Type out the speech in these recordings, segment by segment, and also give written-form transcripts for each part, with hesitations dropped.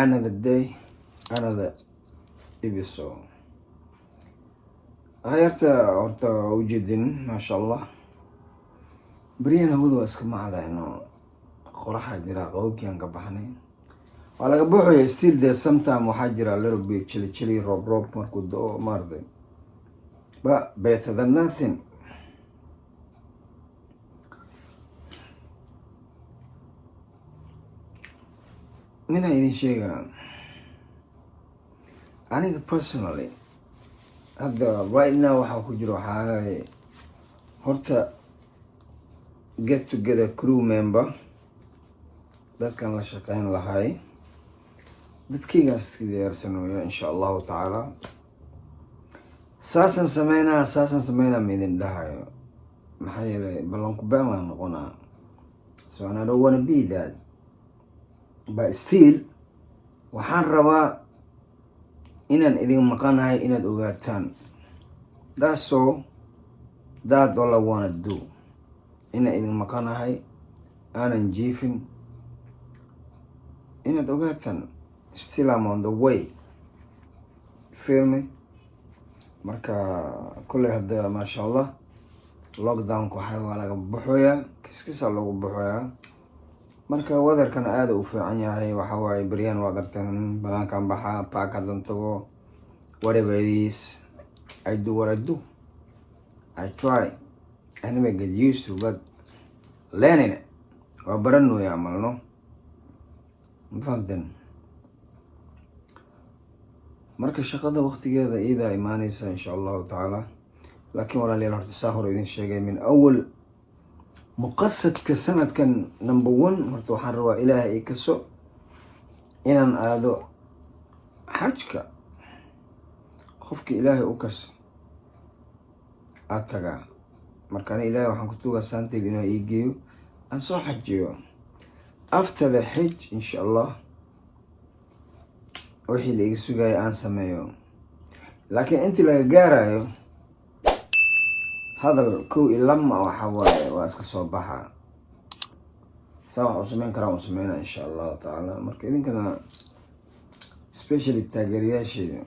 Another day, another episode. Hayarta horta ujeedin maasha Allah. Beriyan hawadu waa iska macdayno qoraxa jira qowbkii aan ka baxnay. Waa laga buuxaya still there sometime waxaa jira a little bit chilly rob markuu da'o maarday. But better than nothing. Mina idin sheega aniga personally hadda right now waxaa ku jiro waxaa horta get together crew member dadkan la shaqeyn lahay dadkaygaas diyaarsanooya insha allahu tacaala saasan sameynaa midin dhahayo maxaa yeelay ballanku been waan noqonaa so I don't wanna be that. But still, waxaan rabaa inaan idin maqanahay inaad ogaataan. That's all I wanna do. Inaan idin maqanahay, aanan jiifin. Inaad ogaataan. Still I'm on the way. Feel me? Marka kulley hadda masha Allah lockdownku waa laga buuxoyaa, kiskisa loogu buuxoyaa. Marka wadarkan aad u fiican yahay waxa waaye beriyan waad arteen banaankan baxa paak hadan tago whatever it is I do what I do. I try I never get used to but learning it waa baranoya amal no mafahmteen marka shaqada waqtigeeda ida imaanaysa insha Allah taala laakiin walaalayaal horta saa hore idin sheegay min awal muqasadka sanadkan number 1 horta waxaan rabaa ilaahay kaso inaan aado xajka qofka ilaahay u kas ataga markaan ilaahay waxaan ku tuugaa saanteed inuu ii geeyo aan soo xajiyo after the hajj insha Allah wixii la iga sugaya aan sameeyo laakiin intii laga gaarayo hadal kow ilama waxa waaye waa iska soo baxa saa wax u sameyn karaa u sameynaa insha Allah taala marka idinkana especially taageerayaasheeda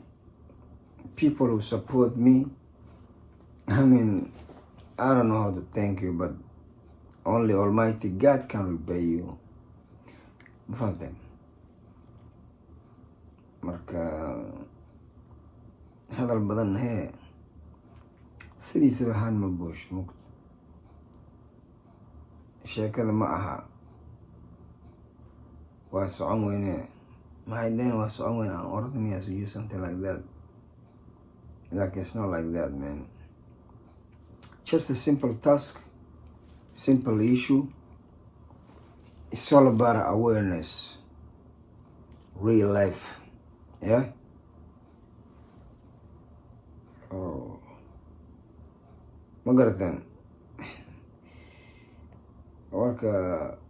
people who support me I mean I don't know how to thank you but only Almighty God can repay you mafahmteen marka hadal badan hee sidiisaba haan ma buush mugd sheekada ma aha waa socon weyne maxay dhaheen waa socon weyne aan orda miyaa to use something like that like it's not like that man just a simple task simple issue it's all about awareness real life yeah oh magarataan warka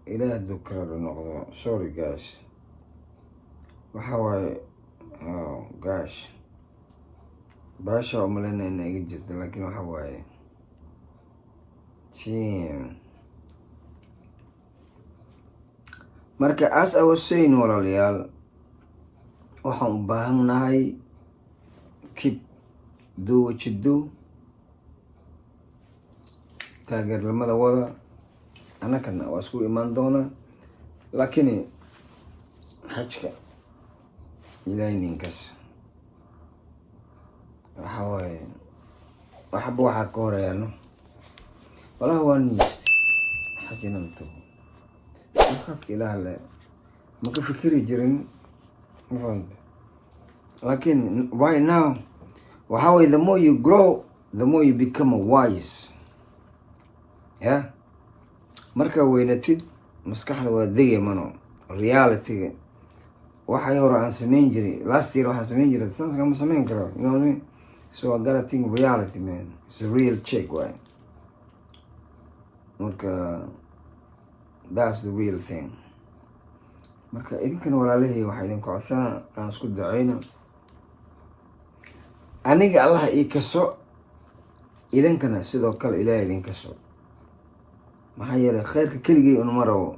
ilaah dukrada noqdo sorry guys waxa waaye oh gosh baasha umalena ina iga jirta laakiin waxa waaye marka as I was saying walaalayaal waxaan u baahannahay keep do what you do taageerlamada wada anakana waa isku imaan doona laakiin xajka ilaahay ninkaas waxa waaye waxba waxaa ka horeeyano walahi waa niyeyst xajina intuu khadka ilaah le ma ka fikiri jirin mafahmte laakiin right now waxa waaye the more you grow the more you become wise yeah marka weynatid maskaxda waa degay mano reality waxay hore aan sameyn jiray last year waxaan sameyn jiray sanadkan ma sameyn karo you know what I mean so I gotta think reality man it's a real check right marka that's the real thing marka idinkan walaalahay waxaa idin codsana aan isku daceyno aniga Allah ii kaso idinkana sidoo kale ilaahay idin kaso maxaa yeelay khayrka keligay un ma rabo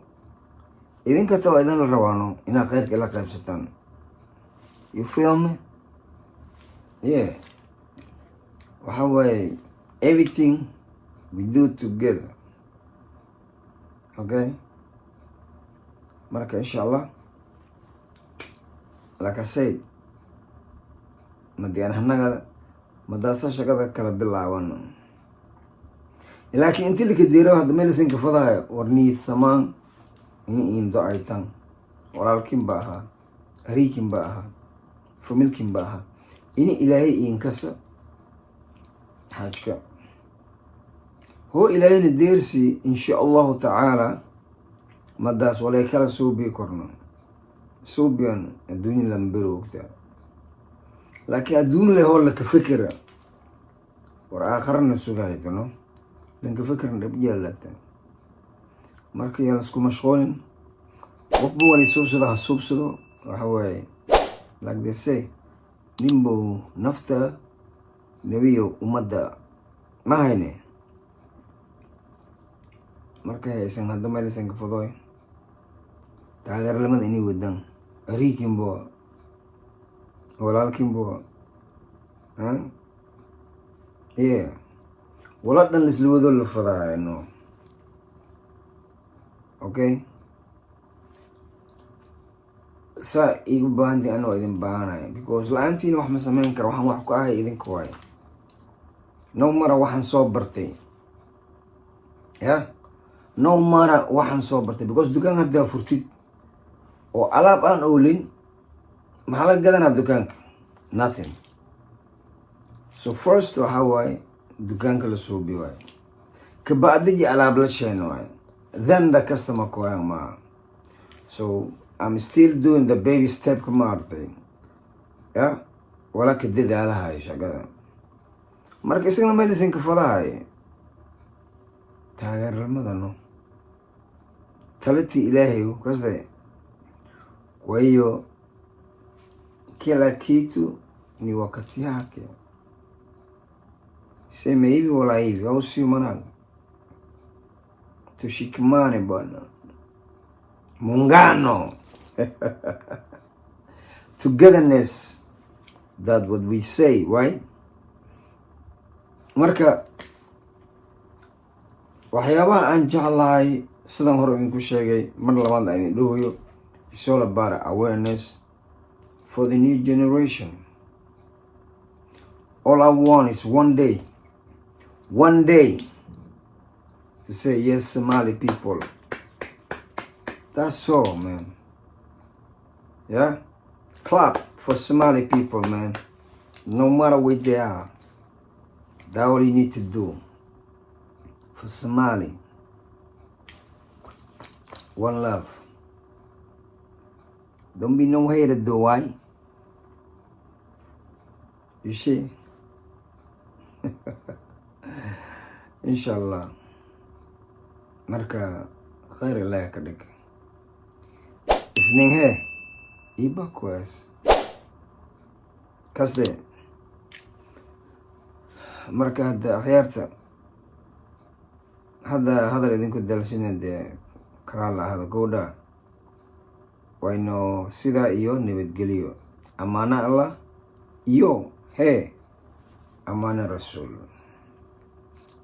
idinka taa idin la rabaano inaad khayrka la qaybsataan You feel me? Yeah. Waxa waaye everything we do together. Okay? Marka insha Allah, like I said, madiyan hanaga madaasa shaqada kala bilaawan. Laakiin intii la kadiro hadda meel isin ka fadahay warni samaan in ducaytan walaalkin ba aha ariikin ba aha familkin ba aha ini ilaahay in kasa حاجة هو إلهي نديرسي إن شاء الله تعالى مداس ولا يكلا سوبي كورنا سوبيان الدنيا لمبرو كتير لكن الدنيا اللي هو لك فكرة وآخرنا السجاي كنو لأنك فكرة نبجي لتا مركي يلسكو مشغولين وفبوا لي سوبسدو هالسوبسدو وحواي like they say نيمبو نفتا نبيو ummadda ma hayne marka haysan hadda meel aysan ka fodoy taageerlamada inay wadaan ariikinbo walaalkinbo yeah wala dhan lisla wado la fadaayno okay sa igu baahantay anoo idin baahanaya because la-aantiina wax ma samayn kara waxaan wax ku ahay idinka waayo no mara waxaan soo bartay no mara waxaan soo bartay because dukaan haddaa furtid oo alaab aan oolin maxaa laga gadanaa dukaanka nothing. So first waxa waaye dukaanka la suubi waaye kabacdigi alaab la sheeno waaye then the customer koyaan maa. So I'm still doing the baby step kamaartay wala ka dadaalahay shaqada marka isagana meel isin ka fadahay taageerlamada no talati ilaahay kasde kwa hiyo kila kitu ni wakati yake sema hivi wala hivi au sio mwanangu tushikamane bwana muungano togetherness, that what we say, right? Marka waxyaabaha aan jeclahay sidaan hore idinku sheegay mar labaad aan idin dhahoyo it's all about awareness for the new generation. All I want is one day to say yes, Somali people. That's all, man. Yeah? Clap for Somali people, man. No matter where they are. That's all you need to do. For Somali. One love. Don't be no hater, though, why? You see? Inshallah. Marka khair Allah kadik. Isning he iba kwes kasde marka hadda akhyarta hadal idinku dalshinade karala hada gowdha wayno sida iyo nabadgeliyo amaana Allah iyo he amaana Rasul.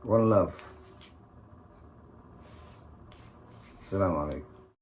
One love. Assalamu alaikum.